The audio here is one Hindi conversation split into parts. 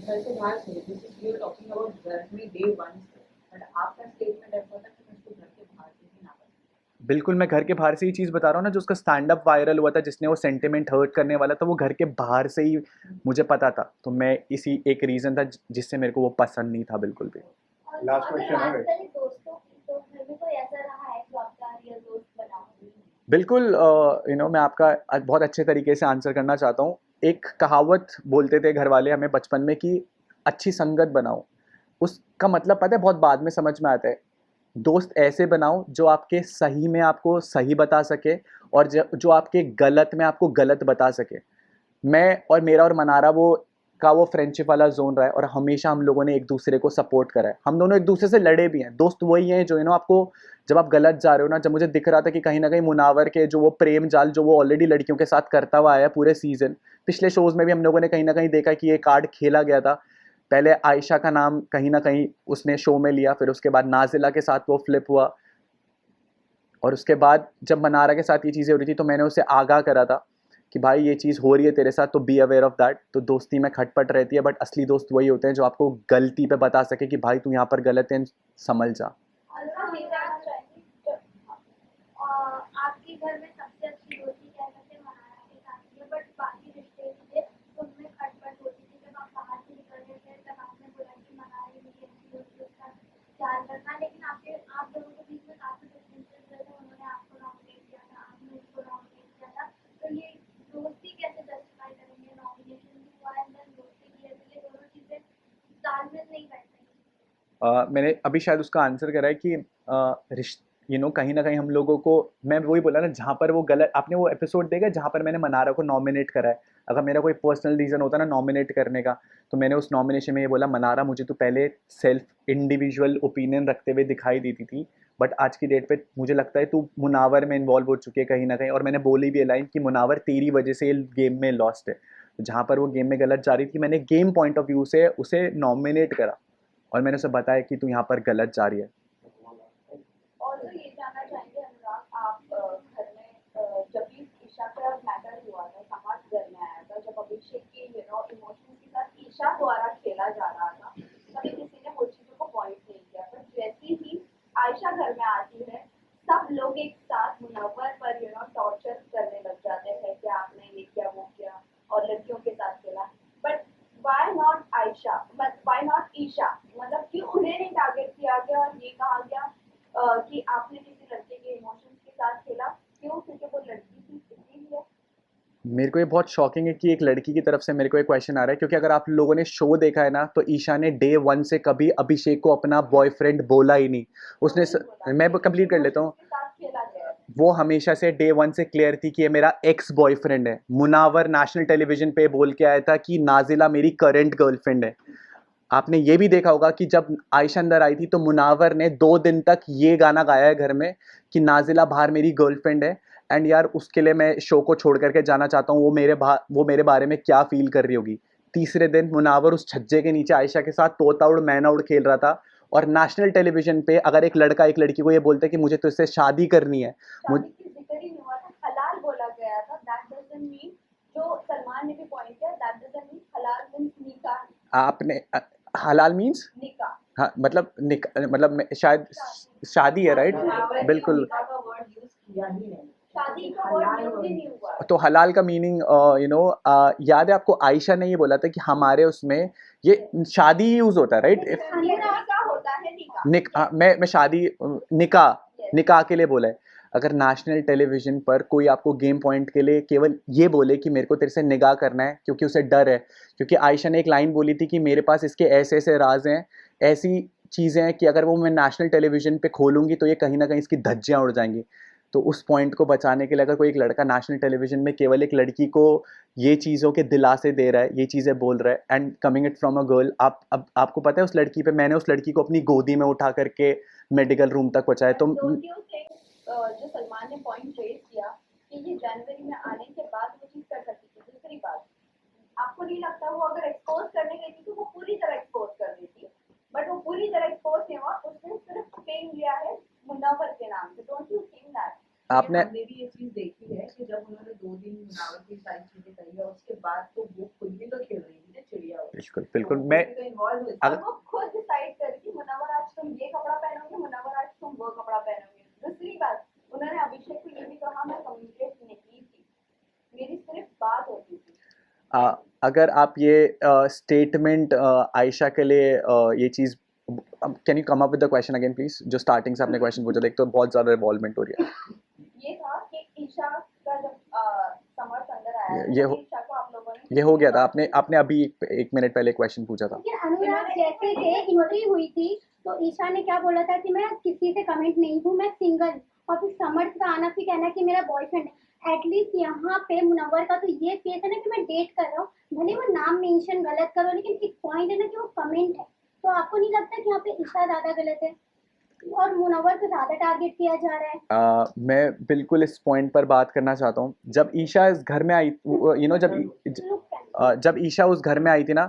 घर से बाहर से this is you talking about घर में डे 1 से, बट आपका स्टेटमेंट ऐसा था कि मैं इसको घर के बाहर से ही ना करूं। बिल्कुल, मैं घर के बाहर से ही चीज़ बता रहा हूँ ना, जो उसका स्टैंड अप वायरल हुआ था, जिसने वो सेंटिमेंट हर्ट करने वाला था, वो घर के बाहर से ही मुझे पता था। तो मैं इसी एक रीज़न था जिससे मेरे को वो पसंद नहीं था बिल्कुल भी। लास्ट क्वेश्चन है दोस्तों की, तो घर में कोई ऐसा रहा है जो आपका रियल दोस्त बना हो? बिल्कुल, मैं आपका बहुत अच्छे तरीके से आंसर करना चाहता हूँ। एक कहावत बोलते थे घर वाले हमें बचपन में कि अच्छी संगत बनाओ। उसका मतलब पता है बहुत बाद में समझ में आता है। दोस्त ऐसे बनाओ जो आपके सही में आपको सही बता सके, और जो आपके गलत में आपको गलत बता सके। मैं और मेरा और मनारा वो फ्रेंडशिप वाला जोन रहा है, और हमेशा हम लोगों ने एक दूसरे को सपोर्ट करा है। हम दोनों एक दूसरे से लड़े भी हैं। दोस्त वही हैं जो आपको, जब आप गलत जा रहे हो ना, जब मुझे दिख रहा था कि कहीं ना कहीं मुनावर के जो वो प्रेम जाल जो वो ऑलरेडी लड़कियों के साथ करता हुआ आया है पूरे सीजन, पिछले शोज में भी हम लोगों ने कहीं ना कहीं देखा कि ये कार्ड खेला गया था। पहले आयशा का नाम कहीं ना कहीं उसने शो में लिया, फिर उसके बाद नाजिला के साथ वो फ्लिप हुआ, और उसके बाद जब मनारा के साथ ये चीज़ें हो रही थी तो मैंने उसे आगाह करा था कि भाई ये चीज़ हो रही है तेरे साथ, तो बी अवेयर ऑफ दैट। तो दोस्ती में खटपट रहती है, बट असली दोस्त वही होते हैं जो आपको गलती पे बता सके कि भाई तू यहाँ पर गलत है, संभल जा। आपके घर में सबसे अच्छी दोस्ती कह सकते हैं मनाना के साथ ही है, बट बाकी रिश्ते थे उनमें खटपट होती थी। जब आप बाहर से निकल रहे थे तब आपने बोला कि मनाली मेरी अच्छी दोस्ती, उसका ख्याल रखना, लेकिन आप दोनों के बीच में काफी डिफरेंसेस रहे थे। उन्होंने आपको नॉमिनेट किया था, आपने उसको नॉमिनेट किया था, तो ये दोस्ती कैसे जस्टिफाई करेंगे? नॉमिनेशन भी हुआ है, देन दोस्ती भी है, तो ये दोनों चीजें तालमेल नहीं बैठ रही। मैंने अभी शायद उसका आंसर करा है कि कहीं ना कहीं हम लोगों को, मैं वही बोला ना, जहाँ पर वो गलत, आपने वो एपिसोड देखा जहाँ पर मैंने मनारा को नॉमिनेट करा है। अगर मेरा कोई पर्सनल रीज़न होता ना नॉमिनेट करने का, तो मैंने उस नॉमिनेशन में ये बोला, मनारा मुझे तो पहले सेल्फ इंडिविजुअल ओपिनियन रखते हुए दिखाई देती थी, बट आज की डेट पे मुझे लगता है तू मुनावर में इन्वॉल्व हो चुकी है कहीं ना कहीं। और मैंने बोली भी लाइन कि मुनावर तेरी वजह से ये गेम में लॉस्ट है। तो जहाँ पर वो गेम में गलत जा रही थी, मैंने गेम पॉइंट ऑफ व्यू से उसे नॉमिनेट करा, और मैंने उसे बताया कि तू यहाँ पर गलत जा रही है। और तो ये जानना चाहेंगे अनुराग, आप घर में जब भी ईशा का मैटर हुआ था, समाज घर में आया था, जब अभिषेक के इमोशंस के साथ ईशा द्वारा खेला जा रहा था, तभी किसी ने वो चीजों को पॉइंट नहीं किया। पर जैसे ही आयशा घर में आती है, सब लोग एक साथ मुनव्वर पर टॉर्चर करने लग जाते हैं कि आपने ये किया वो किया और लड़कियों के साथ खेला। But why not Ayesha, but why not Isha? मतलब क्यों उन्हें नहीं टारगेट किया गया और ये कहा गया कि आपने किसी लड़के के इमोशंस के साथ खेला? क्यों? क्योंकि वो लड़की थी, इसीलिए। मेरे को ये बहुत शॉकिंग है कि एक लड़की की तरफ से मेरे को एक क्वेश्चन आ रहा है, क्योंकि अगर आप लोगों ने शो देखा है ना, तो ईशा ने डे 1 से कभी अभिषेक को अपना बॉयफ्रेंड बोला ही नहीं। उसने मैं कंप्लीट कर लेता हूँ। के साथ खेला गया है। वो हमेशा से डे 1 से क्लियर थी कि ये मेरा एक्स बॉयफ्रेंड है। मुनावर नेशनल टेलीविजन पे बोल के आया था कि नाजिला मेरी करंट गर्लफ्रेंड है। आपने ये भी देखा होगा कि जब आयशा अंदर आई थी तो मुनावर ने 2 दिन तक ये गाना गाया है घर में कि नाजिला बाहर मेरी गर्लफ्रेंड है। एंड यार उसके लिए मैं शो को छोड़ करके जाना चाहता हूँ। वो मेरे बारे में क्या फील कर रही होगी। तीसरे दिन मुनावर उस छज्जे के नीचे आयशा के साथ तोता उड़ मैना उड़ खेल रहा था, और नेशनल टेलीविजन पे अगर एक लड़का एक लड़की को ये बोलते कि मुझे तुझसे शादी करनी है, शादी की जिक्र ही नहीं हुआ था, हलाल बोला गया था। दैट डजंट मीन, जो सलमान ने भी पॉइंट किया, दैट डजंट मीन हलाल मीन्स निकाह। आपने हलाल मीन्स, निकाह हाँ मतलब मतलब शायद शादी है, राइट? बिल्कुल। निकाह का वर्ड यूज किया ही नहीं। शादी का वर्ड यूज ही नहीं हुआ। तो हलाल का मीनिंग याद है आपको, आयशा ने ये बोला था कि हमारे उसमें ये शादी यूज होता है, राइट? निकाह होता है, मैं शादी, निकाह के लिए बोला है। अगर नेशनल टेलीविजन पर कोई आपको गेम पॉइंट के लिए केवल ये बोले कि मेरे को तेरे से निगाह करना है क्योंकि उसे डर है, क्योंकि आयशा ने एक लाइन बोली थी कि मेरे पास इसके ऐसे ऐसे राज हैं, ऐसी चीज़ें हैं कि अगर वो मैं नेशनल टेलीविजन पे खोलूंगी तो ये कहीं ना कहीं इसकी धज्जियां उड़ जाएंगी। तो उस पॉइंट को बचाने के लिए अगर कोई एक लड़का नेशनल टेलीविजन में केवल एक लड़की को ये चीज़ों के दिलासे दे रहा है, ये चीज़ें बोल रहा है, and coming it from a girl, आप अब आपको पता है उस लड़की पे, मैंने उस लड़की को अपनी गोदी में उठा करके मेडिकल रूम तक पहुंचाया। तो डोंट यू थिंक जो सलमान ने पॉइंट रेज किया कि ये जनवरी में आने के बाद वो चीज कर सकती थी? दूसरी बात, आपको नहीं लगता वो अगर एक्सपोज करने गई थी तो वो पूरी तरह एक्सपोज कर देती? बट वो पूरी तरह एक्सपोज नहीं हुआ, उसने सिर्फ फेम लिया है मुनव्वर के नाम से। Don't you think that? आपने हमने भी ये चीज देखी है कि जब उन्होंने 2 दिन मुनावर की सारी चीजें करी और उसके बाद तो वो खुद भी तो खेल रही थी ना चिड़िया। बिल्कुल बिल्कुल मैं इन्वॉल्व हुई और वो खुद डिसाइड कर कि मुनव्वर आज तुम ये कपड़ा पहनोगे, मुनव्वर आज तुम वो कपड़ा पहनोगे। दूसरी बात, उन्होंने अभिषेक को ये भी कहा मैं कम्युनिकेट नहीं थी, मेरी सिर्फ बात होती थी। अगर आप ये स्टेटमेंट आयशा के लिए ये चीज़ can you come up with the question again please, जो स्टार्टिंग से आपने क्वेश्चन पूछा था, एक तो बहुत ज़्यादा रिवॉल्वमेंट हो रही है। ये था कि ईशा का जब समर्थ अंदर आया ये तो हो- ईशा को आप लोगों ने ये हो गया था, आपने अभी एक मिनट पहले क्वेश्चन पूछा था। लेकिन अनुराग जैसे थे एंट्री हुई थी तो ईशा ने क्या बोला था कि मैं किसी से कमेंट नहीं हूँ, मैं सिंगल। और फिर समर्थ का आना फिर कहना कि मेरा बॉयफ्रेंड है। एटलीस्ट यहाँ पे मुनव्वर का तो ये फेस है ना कि मैं डेट कर रहा हूँ, भले वो नाम मेंशन गलत करो, लेकिन एक पॉइंट है ना कि वो कमेंट है। तो आपको नहीं लगता कि यहाँ पे ईशा ज्यादा गलत है और मुनव्वर को ज्यादा टारगेट किया जा रहा है? मैं बिल्कुल इस पॉइंट पर बात करना चाहता हूँ। जब ईशा इस घर में आई, जब ईशा उस घर में आई थी ना,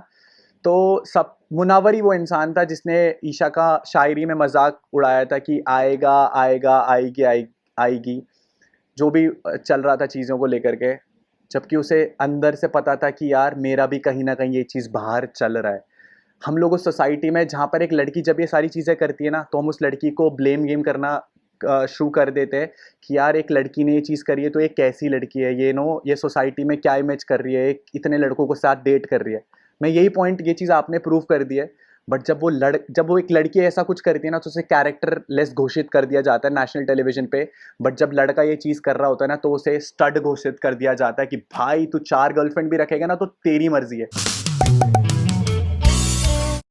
तो सब मुनावर ही वो इंसान था जिसने ईशा का शायरी में मजाक उड़ाया था कि आएगा आएगा आएगी आएगी, जो भी चल रहा था चीज़ों को लेकर के। जबकि उसे अंदर से पता था कि यार मेरा भी कहीं ना कहीं ये चीज़ बाहर चल रहा है। हम लोग उस सोसाइटी में जहाँ पर एक लड़की जब ये सारी चीज़ें करती है ना, तो हम उस लड़की को ब्लेम गेम करना शुरू कर देते हैं कि यार एक लड़की ने ये चीज़ करी है तो ये कैसी लड़की है, ये सोसाइटी में क्या इमेज कर रही है, इतने लड़कों के साथ डेट कर रही है। मैं यही पॉइंट, ये चीज़ आपने प्रूव कर दी है। बट जब वो एक लड़की ऐसा कुछ करती है ना, तो उसे कैरेक्टर लेस घोषित कर दिया जाता है नेशनल टेलीविजन पे। बट जब लड़का ये चीज़ कर रहा होता है ना, तो उसे स्टड घोषित कर दिया जाता है कि भाई तू 4 गर्लफ्रेंड भी रखेगा ना तो तेरी मर्जी है।